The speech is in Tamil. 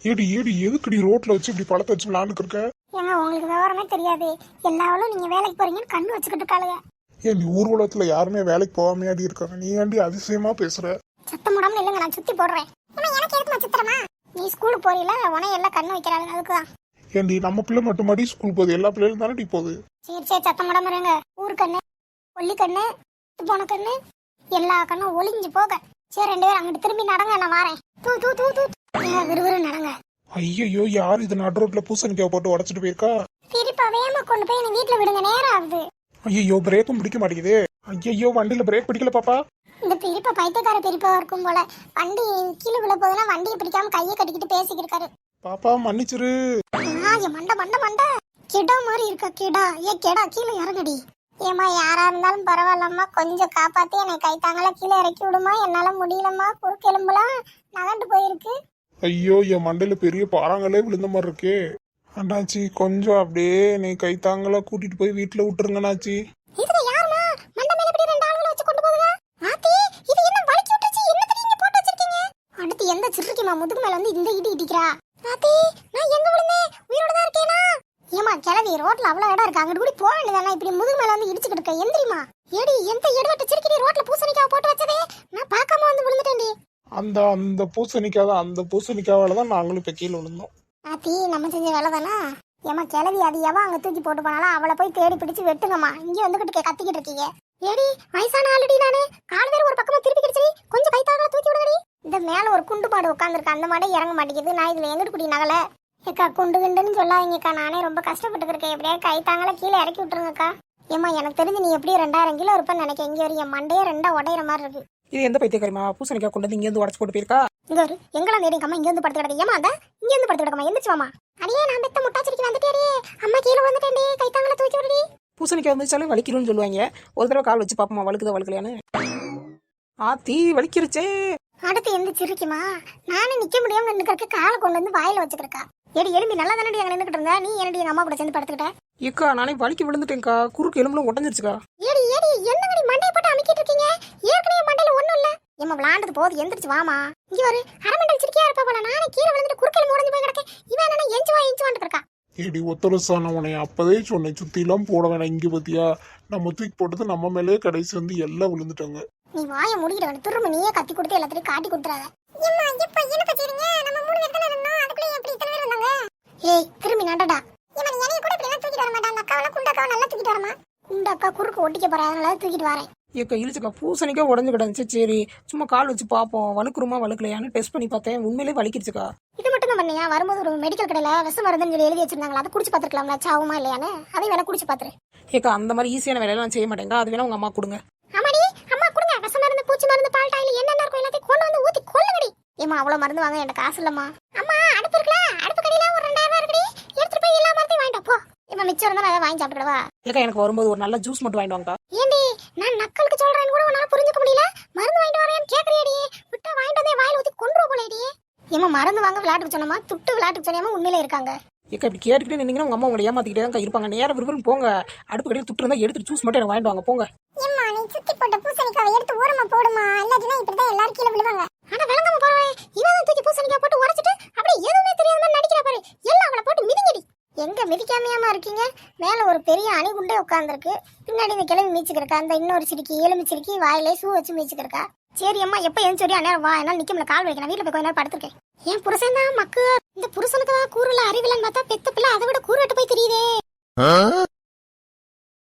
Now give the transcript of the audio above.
ஏடி ஏடி எதுக்குடி ரோட்ல வச்சு இப்படி பழத்தை வச்சு விளாண்டுக்கு இருக்க? ஏங்க உங்களுக்கு விவரமே தெரியாது. எல்லாவளும் நீங்க வேலைக்கு போறீங்கன்னு கண்ணு வச்சுக்கிட்டு இருக்காளுங்க. ஏன் நீ ஊர்வலத்துல யாருமே வேலைக்கு போகாமையாடி இருக்காங்க, நீ ஏன்டி அதிசயமா பேசுற? சத்தம் போடாம இல்லைங்க, நான் சுத்தி போடுறேன். எனக்கு எதுக்கு சுத்துறமா? நீ ஸ்கூலுக்கு போறீல, உன எல்லாம் கண்ணு வைக்கிறாங்க, அதுக்குதான். ஏன்டி நம்ம பிள்ளை மட்டுமாடி ஸ்கூல் போகுது? எல்லா பிள்ளைகளும் தானடி போகுது. சரி சரி, சத்தம் போடாம இருங்க. ஊரு கண்ணு, கொல்லி கண்ணு, போன கண்ணு, எல்லா கண்ணும் ஒளிஞ்சு போக. சரி, 2 பேரும் அங்கிட்டு திரும்பி நடங்க, நான் வாரேன். தூ தூ தூ தூ விறுவிறு நடங்க. ஐயோ, யார் இது நடு ரோட்ல பூசணிக்காய் போட்டு உடச்சிட்டு போயிருக்கா? சரிப்பா, வேகமா கொண்டு போய் எங்க வீட்டுல விடுங்க, நேரம் ஆகுது. ஐயோ, பிரேக்கும் பிடிக்க மாட்டேங்குது. ஐயோ, வண்டியில பிரேக் பிடிக்கல பாப்பா. இந்த பெரியப்பா பைத்தியக்கார பெரியப்பா இருக்கும் போல. வண்டி கீழே விழ போதுன்னா வண்டியை பிடிக்காம கையை கட்டிக்கிட்டு பேசிக்கிட்டு இருக்காரு. பாப்பா மன்னிச்சிரு. மண்ட மண்ட மண்ட கெடா மாதிரி இருக்கா. கெடா கெடா, கீழே இறங்கடி. ஏமா, யாரா இருந்தாலும் பரவாயில்லம்மா, கொஞ்சம் காப்பாத்தி என்னை கைத்தாங்கள கீழே இறக்கி விடுமா, என்னால முடியலம்மா, குறுக்கெலும்புலாம் நகண்டு போயிருக்கு. ஐயோ, என் மண்டையில பெரிய பாறாங்களே விழுந்த மாதிரி இருக்கே. அண்ணாச்சி, கொஞ்சம் அப்படியே என்னை கைத்தாங்களா கூட்டிட்டு போய் வீட்டுல விட்டுருங்கண்ணாச்சி. இதுக்கு யாருமா மண்ட மேல இப்படி 2 ஆளுகளை வச்சு கொண்டு போகுங்க? ஆத்தி, இது என்ன வலிக்கி விட்டுச்சு? என்ன தெரியுங்க போட்டு வச்சிருக்கீங்க? அடுத்து எந்த சிறுக்கிமா முதுகு மேல வந்து இந்த இடி இடிக்கிறா? ஆத்தி, நான் எங்க விழுந்தேன்? உயிரோட தான் இருக்கேனா? ஏமா கிளவி, ரோட்ல அவ்வளவு இடம் இருக்கு, அங்கிட்டு கூடி போக வேண்டியதானே? இப்படி முதுகு மேல வந்து இடிச்சுக்கிட்டு இருக்க, எந்திரிமா. ஏடி, எந்த எடுவட்ட சிறுக்கி ரோட்ல பூசணிக்காய் போட்டு வச்சதே நான் பார்க்காம வந்து விழுந்துட்டேன்டி. அந்த அந்த பூசணிக்காவால தான் நாங்களும் இப்ப கீழே விழுந்தோம். ஆத்தி, நம்ம செஞ்ச வேலை தானே. ஏமா கிளவி, அது எவன் அங்க தூக்கி போட்டு போனாலும் அவளை போய் தேடி பிடிச்சு வெட்டுங்கம்மா. இங்க வந்துகிட்டு கத்திக்கிட்டு இருக்கீங்க. ஏடி, வயசான ஆளுடி நானு, கால் வேற ஒரு பக்கமா திருப்பி கிடச்சி, கொஞ்சம் கைத்தாங்களா தூக்கி விடுங்கடி. இந்த மேல ஒரு குண்டு மாடு உட்காந்துருக்கு, அந்த மாடை இறங்க மாட்டேங்குது. நான் இதுல எங்கிட்டு குடி நகல. ஏக்கா, குண்டு குண்டுன்னு சொல்லாதீங்கக்கா, நானே ரொம்ப கஷ்டப்பட்டு இருக்கேன். எப்படியா கைத்தாங்களா கீழே இறக்கி விட்டுருங்கக்கா. ஏமா, எனக்கு தெரிஞ்சு நீ எப்படியும் 2000 கிலோ இருப்பேன்னு நினைக்க. இங்க ஒரு என் மண்டையே 2 உடையிற மாதிரி இருக்கு. இது எந்த பைத்தியக்காரமா பூசணிக்காய் கொண்டு வந்து இங்க இருந்து உடச்சு போட்டு போயிருக்கா? இங்க ஒரு எங்கெல்லாம் தேடிக்கம்மா, இங்க இருந்து படுத்து கிடக்கு. ஏமா, அந்த இங்க இருந்து படுத்து கிடக்கமா, எந்திரிச்சுவாமா. அடியே, நான் பெத்த முட்டாச்சிரிக்கு வந்துட்டேடி. அம்மா கீழே வந்துட்டேன்டி, கைத்தாங்களா தூக்கி விடுடி. பூசணிக்காய் வந்துச்சாலே வலிக்கணும்னு சொல்லுவாங்க. ஒரு தடவை கால் வச்சு பாப்போமா, வழுக்குதா வழுக்கலையான்னு. ஆத்தி, வலிக்கிருச்சே. அடுத்து எந்த சிரிக்குமா? நானும் நிக்க முடியாம நின்னுக்கிறதுக்கு காலை கொண்டு வந்து வாயில வச்சுக்கிறக்கா. ஏடி, எலும்பி நல்லா தானே அங்க நின்னுக்கிட்டு இருந்தா, நீ என்னடி எங்க அம்மா கூட சேர்ந்து படுத்துக்கிட்ட? ஏக்கா, நானே வலிக்கு விழுந்துட்டேன்க்கா, குறுக்கு எலும்புலாம் உடஞ்சிருச்சுக்கா. ஏடி ஏடி, என்னங்கடி மண்டையை போட்டு அமைக்கிட்டு இருக்கீங்க? ஏற்கனவே மண்டையில ஒண்ணும் இல்ல. ஏமா, விளாண்டது போது, எந்திரிச்சு வாமா. இங்க ஒரு அரமண்டல் சிரிக்கியா இருப்பா போல. நானே கீழே விழுந்துட்டு குறுக்கெலும்பு உடஞ்சு போய் கிடக்கேன். இவன் என்ன எஞ்சுவான்ட்டு இருக்கா? ஏடி ஒத்தரசான உனைய அப்பதே சொன்னேன், சுத்தி எல்லாம் போட வேணாம். இங்க பத்தியா, நம்ம தூக்கி போட்டது நம்ம மேலே கடைசி வந்து எல்லாம் விழுந்துட்டாங்க. நீ வாயை மூடிக்கிட்டு திரும்ப நீயே கத்தி கொடுத்து எல்லாத்தையும் காட்டி கொடுத்துறாத. ஏம்மா, இப்ப என்ன பச்சீங்க? நம்ம 3 பேர் தான இருந்தோம், அதுக்குள்ள எப்படி இத்தனை பேர் வந்தாங்க? ஏய், திரும்பி நடடா. ஏமா, நீ என்னைய கூட இப்படி எல்லாம் தூக்கிட்டு வர மாட்டாங்க. அக்காவெல்லாம் குண்டாக்காவை நல்லா தூக்கிட்டு வரமா. குண்டாக்கா குறுக்கு ஒட்டிக்க போறா, அதனால தூக்கிட்டு வரேன். ஏக்கா, இழுச்சுக்கா, பூசணிக்காய் உடஞ்சு கிடந்துச்சு. சரி, சும்மா கால் வச்சு பாப்போம், வழுக்குருமா வழுக்கலையான்னு டெஸ்ட் பண்ணி பார்த்தேன். உண்மையிலே வலிக்கிருச்சுக்கா. இது மட்டும் தான் பண்ணியா? வரும்போது ஒரு மெடிக்கல் கடையில விஷ மருந்துன்னு சொல்லி எழுதி வச்சிருந்தாங்களா, அதை குடிச்சு பாத்துக்கலாம்ல, சாவுமா இல்லையான்னு. அதை வேணா குடிச்சு பாத்துரு. ஏக்கா, அந்த மாதிரி ஈஸியான வேலையெல்லாம் செய்ய மாட்டேங்க. அது வேணா உங்க அம்மா கொடுங்க. ஆமாடி, அம்மா கொடுங்க. விஷ மருந்து, பூச்சி மருந்து, பால் டாயில் என்னென்ன இருக்கும் எல்லாத்தையும் கொண்டு வந்து ஊத்தி கொல்லுங்கடி. ஏமா, அவ்வளவு மருந்து வாங்க எனக்கு காசு இல்லம்மா. அம்மா, அடுப்பு இருக்குல்ல, அடுப்பு கடையில ஒரு 2000 இருக்குடி, எடுத்துட்டு போய் எல்லா மருந்தையும் வாங்கிட்டு போ. இப்ப மிச்சம் இருந்தா நான் வாங்கி சாப்பிட்டுடவா? ஏக்கா, எனக்கு வரும்போது ஒரு நல்ல ஜூஸ் மட்டும் வாங்கிட்டு வாங்கக்கா. ஏண்டி, நான் நக்கலுக்கு சொல்றேன்னு கூட உன்னால புரிஞ்சுக்க முடியல. மருந்து வாங்கிட்டு வரேன்னு கேக்குறியடி, விட்டா வாங்கிட்டு வந்தே வாயில ஊத்தி கொன்றுவ போலேடி. ஏமா, மருந்து வாங்க விளையாட்டுக்கு சொன்னமா, துட்டு விளையாட்டுக்கு சொன்னாம உண்மையிலே இருக்காங்க. ஏக்கா, இப்படி கேட்டுக்கிட்டே நின்னீங்கன்னா உங்க அம்மா உங்களை ஏமாத்திக்கிட்டே தான் இருப்பாங்க. நேரம் விரும்பும் போங்க, அடுப்பு கடையில் துட்டு இருந்தா எடுத்து ஜூஸ் மட்டும் எனக்கு வாங்கிட்டு வாங்க, போங்க. ஏம்மா, நீ சுத்தி போட்ட பூசணிக்காவை எடுத்து ஓரமா போடுமா, இல்லாட்டினா இப்படிதான் எல்லாரும் கீழே விழுவாங்க. ஆனா விளங்காம போறேன், இவன் தூக்கி பூசணிக்காய் போட்டு உடைச்சிட்டு அப்படியே எதுவுமே தெரியாத மாதிரி நடிக்கிறா பாரு. எல்லாம் அவளை போட்டு மிதிங்கடி. எங்க மிதிக்காமையாமா இருக்கீங்க? மேல ஒரு பெரிய அணிகுண்டே உட்கார்ந்துருக்கு, பின்னாடி இந்த கிளம்பி மீச்சுக்கிறக்கா. அந்த இன்னொரு சிரிக்கி எலும்பி சிரிக்கி வாயிலே ஷூ வச்சு மீச்சுக்கிறக்கா. சரி அம்மா, எப்ப எழுந்தோரியா நேரம் வா, என்னால நிக்க முடியல, கால் வைக்கணும். வீட்டுல போய் கொஞ்ச நேரம் படுத்துருக்கேன். என் புருஷன் தான் மக்கு. இந்த புருஷனுக்கு தான் கூறுல அறிவிலன்னு பார்த்தா பெத்த பிள்ளை அதை விட கூறுட்டு போய் தெரியுதே.